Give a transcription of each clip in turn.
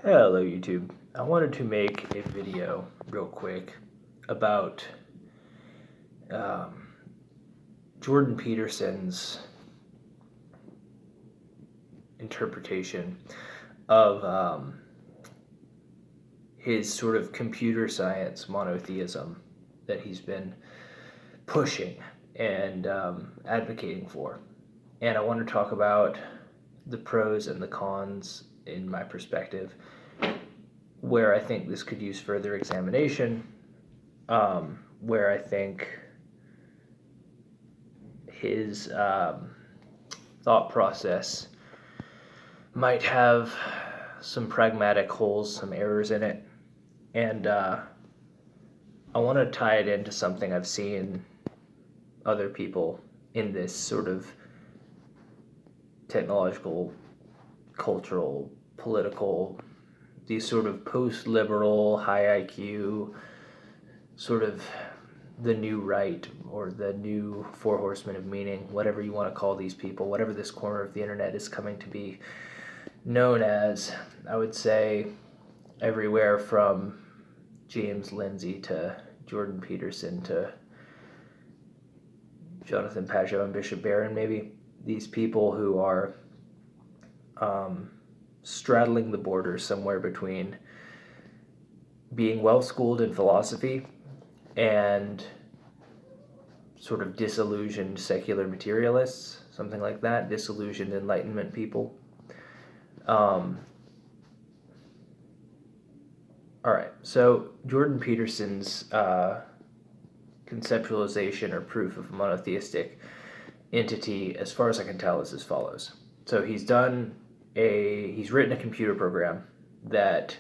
Hello YouTube. I wanted to make a video real quick about um, Jordan Peterson's interpretation of his sort of computer science monotheism that he's been pushing and advocating for. And I want to talk about the pros and the cons in my perspective, where I think this could use further examination, where I think his thought process might have some pragmatic holes, some errors in it, and I want to tie it into something I've seen other people in this sort of technological, cultural, political, these sort of post-liberal, high IQ, sort of the new right or the new four horsemen of meaning, whatever you want to call these people, whatever this corner of the internet is coming to be known as. I would say everywhere from James Lindsay to Jordan Peterson to Jonathan Pageau and Bishop Barron, maybe. These people who are straddling the border somewhere between being well-schooled in philosophy and sort of disillusioned secular materialists, something like that, disillusioned Enlightenment people. All right, so Jordan Peterson's conceptualization or proof of a monotheistic entity, as far as I can tell, is as follows. So he's written a computer program that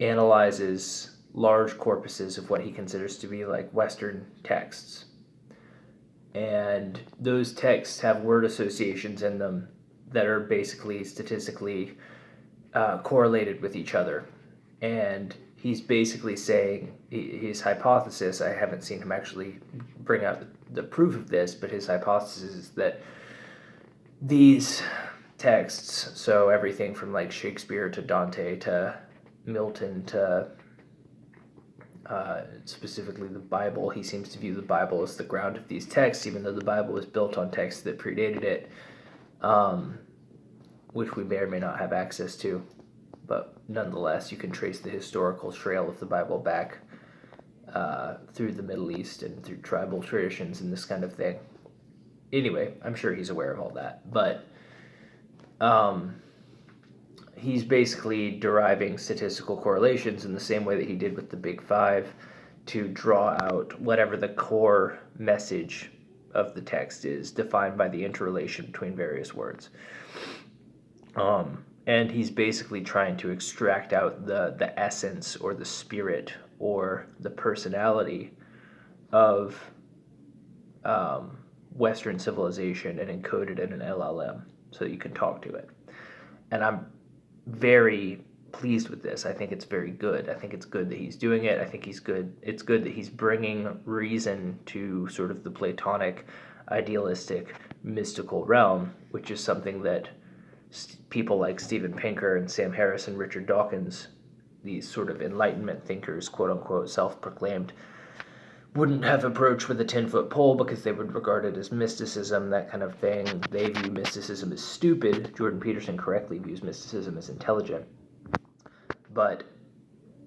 analyzes large corpuses of what he considers to be like Western texts. And those texts have word associations in them that are basically statistically correlated with each other. And he's basically saying his hypothesis, I haven't seen him actually bring out the proof of this, but his hypothesis is that these texts, so everything from like Shakespeare to Dante to Milton to specifically the Bible, he seems to view the Bible as the ground of these texts, even though the Bible was built on texts that predated it, which we may or may not have access to. But nonetheless, you can trace the historical trail of the Bible back through the Middle East and through tribal traditions and this kind of thing. Anyway, I'm sure he's aware of all that. But he's basically deriving statistical correlations in the same way that he did with the Big Five to draw out whatever the core message of the text is, defined by the interrelation between various words. And he's basically trying to extract out the essence or the spirit or the personality of Western civilization and encode it in an LLM so that you can talk to it. And I'm very pleased with this. I think it's very good. I think it's good that he's doing it. I think it's good that he's bringing reason to sort of the Platonic, idealistic, mystical realm, which is something that people like Steven Pinker and Sam Harris and Richard Dawkins, these sort of Enlightenment thinkers, quote-unquote, self-proclaimed, wouldn't have approached with a 10-foot pole because they would regard it as mysticism, that kind of thing. They view mysticism as stupid. Jordan Peterson correctly views mysticism as intelligent. But,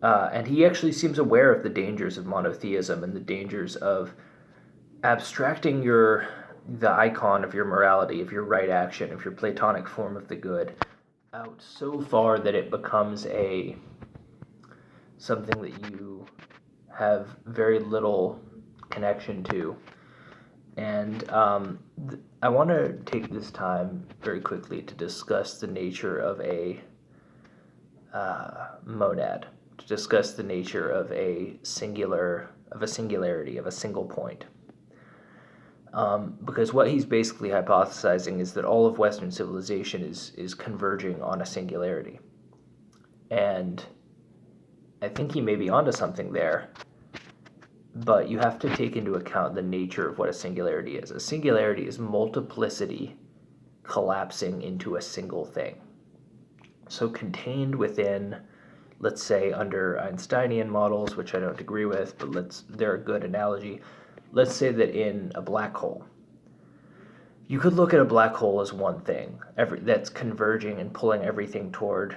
and he actually seems aware of the dangers of monotheism and the dangers of abstracting the icon of your morality, of your right action, of your Platonic form of the good, out so far that it becomes something that you have very little connection to. And I want to take this time very quickly to discuss the nature of a monad, to discuss the nature of a singularity, of a single point. Because what he's basically hypothesizing is that all of Western civilization is converging on a singularity. And I think he may be onto something there, but you have to take into account the nature of what a singularity is. A singularity is multiplicity collapsing into a single thing. So contained within, let's say, under Einsteinian models, which I don't agree with, but they're a good analogy. Let's say that in a black hole, you could look at a black hole as one thing, that's converging and pulling everything toward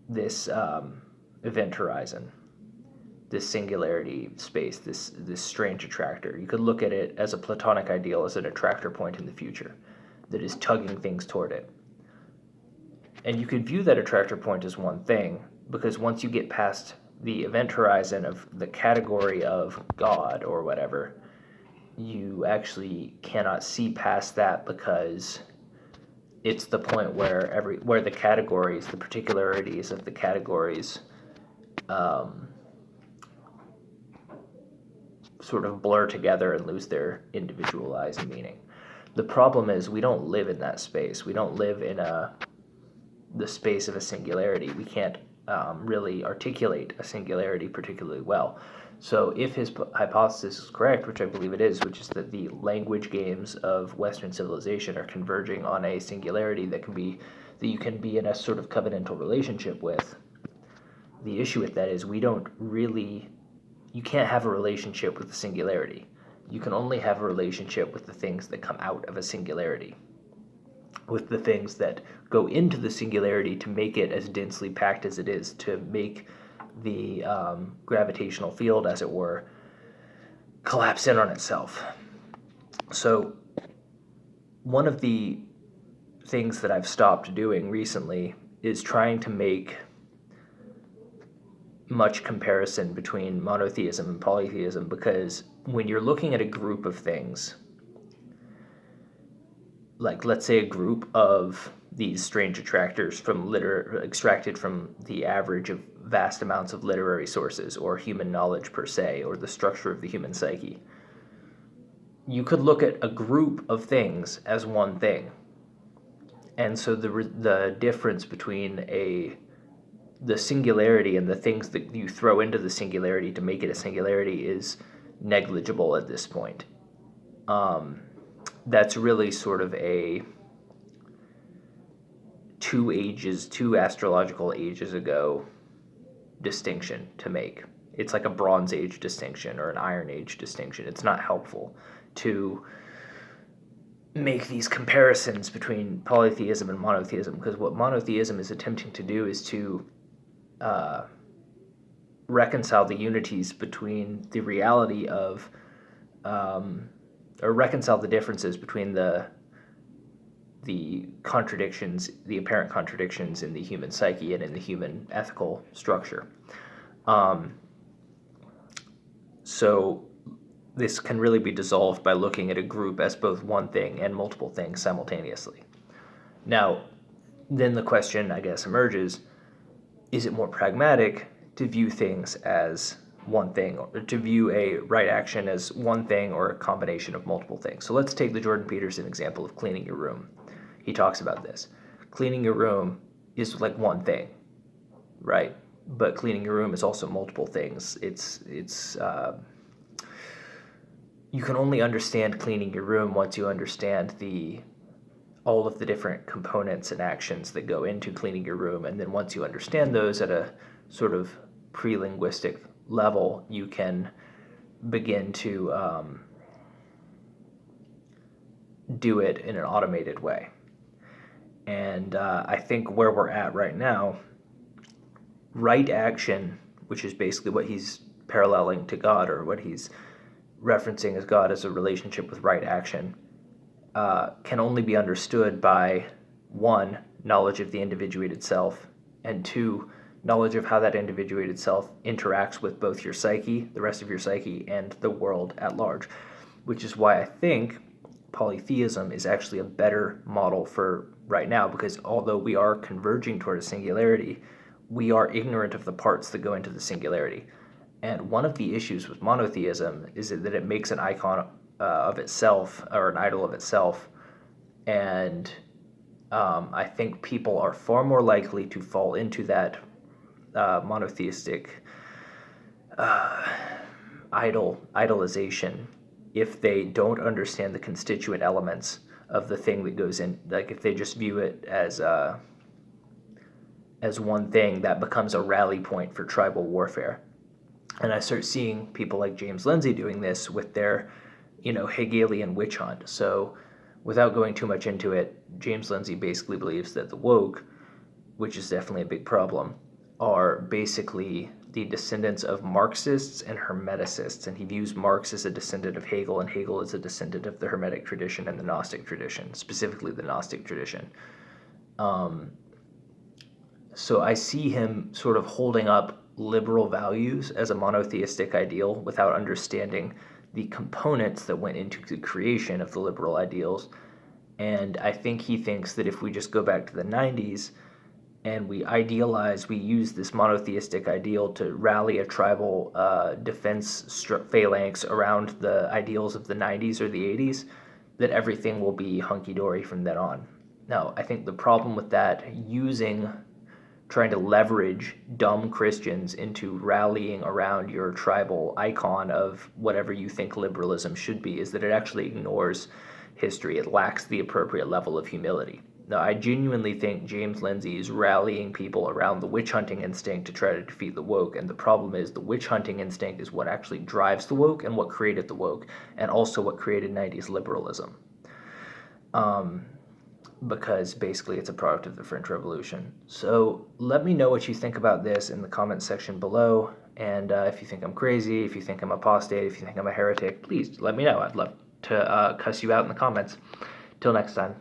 this event horizon, this singularity space, this strange attractor. You could look at it as a Platonic ideal, as an attractor point in the future that is tugging things toward it. And you could view that attractor point as one thing, because once you get past the event horizon of the category of God or whatever, you actually cannot see past that, because it's the point where the categories, the particularities of the categories, sort of blur together and lose their individualized meaning. The problem is we don't live in that space. We don't live in the space of a singularity. We can't really articulate a singularity particularly well. So if his hypothesis is correct, which I believe it is, which is that the language games of Western civilization are converging on a singularity that you can be in a sort of covenantal relationship with, the issue with that is you can't have a relationship with the singularity. You can only have a relationship with the things that come out of a singularity, with the things that go into the singularity to make it as densely packed as it is, to make the gravitational field, as it were, collapse in on itself. So one of the things that I've stopped doing recently is trying to make much comparison between monotheism and polytheism, because when you're looking at a group of things, like let's say a group of these strange attractors extracted from the average of vast amounts of literary sources or human knowledge per se, or the structure of the human psyche, you could look at a group of things as one thing. And so the difference between the singularity and the things that you throw into the singularity to make it a singularity is negligible at this point. That's really sort of a two astrological ages ago distinction to make. It's like a Bronze Age distinction or an Iron Age distinction. It's not helpful to make these comparisons between polytheism and monotheism, because what monotheism is attempting to do is to reconcile the unities between the reality of, or reconcile the differences between the contradictions, the apparent contradictions in the human psyche and in the human ethical structure. So this can really be dissolved by looking at a group as both one thing and multiple things simultaneously. Now, then the question, I guess, emerges, is it more pragmatic to view things as one thing, or to view a right action as one thing or a combination of multiple things? So let's take the Jordan Peterson example of cleaning your room. He talks about this. Cleaning your room is like one thing, right? But cleaning your room is also multiple things. You can only understand cleaning your room once you understand all of the different components and actions that go into cleaning your room. And then once you understand those at a sort of pre-linguistic level, you can begin to do it in an automated way. And I think where we're at right now, right action, which is basically what he's paralleling to God, or what he's referencing as God as a relationship with right action, can only be understood by, one, knowledge of the individuated self, and two, knowledge of how that individuated self interacts with both your psyche, the rest of your psyche, and the world at large. Which is why I think polytheism is actually a better model for right now, because although we are converging toward a singularity, we are ignorant of the parts that go into the singularity. And one of the issues with monotheism is that it makes an icon of itself, or an idol of itself, and I think people are far more likely to fall into that monotheistic idolization if they don't understand the constituent elements of the thing that goes in. Like if they just view it as as one thing, that becomes a rally point for tribal warfare. And I start seeing people like James Lindsay doing this with their, Hegelian witch hunt. So, without going too much into it, James Lindsay basically believes that the woke, which is definitely a big problem, are basically the descendants of Marxists and Hermeticists. And he views Marx as a descendant of Hegel, and Hegel as a descendant of the Hermetic tradition and the Gnostic tradition, specifically the Gnostic tradition. So I see him sort of holding up liberal values as a monotheistic ideal without understanding the components that went into the creation of the liberal ideals. And I think he thinks that if we just go back to the 90s and we use this monotheistic ideal to rally a tribal defense phalanx around the ideals of the 90s or the 80s, that everything will be hunky-dory from then on. Now, I think the problem with that, trying to leverage dumb Christians into rallying around your tribal icon of whatever you think liberalism should be, is that it actually ignores history. It lacks the appropriate level of humility. Now, I genuinely think James Lindsay is rallying people around the witch hunting instinct to try to defeat the woke, and the problem is the witch hunting instinct is what actually drives the woke and what created the woke, and also what created 90s liberalism. Because basically it's a product of the French Revolution. So let me know what you think about this in the comments section below, and if you think I'm crazy, if you think I'm apostate, if you think I'm a heretic, please let me know. I'd love to cuss you out in the comments. Till next time.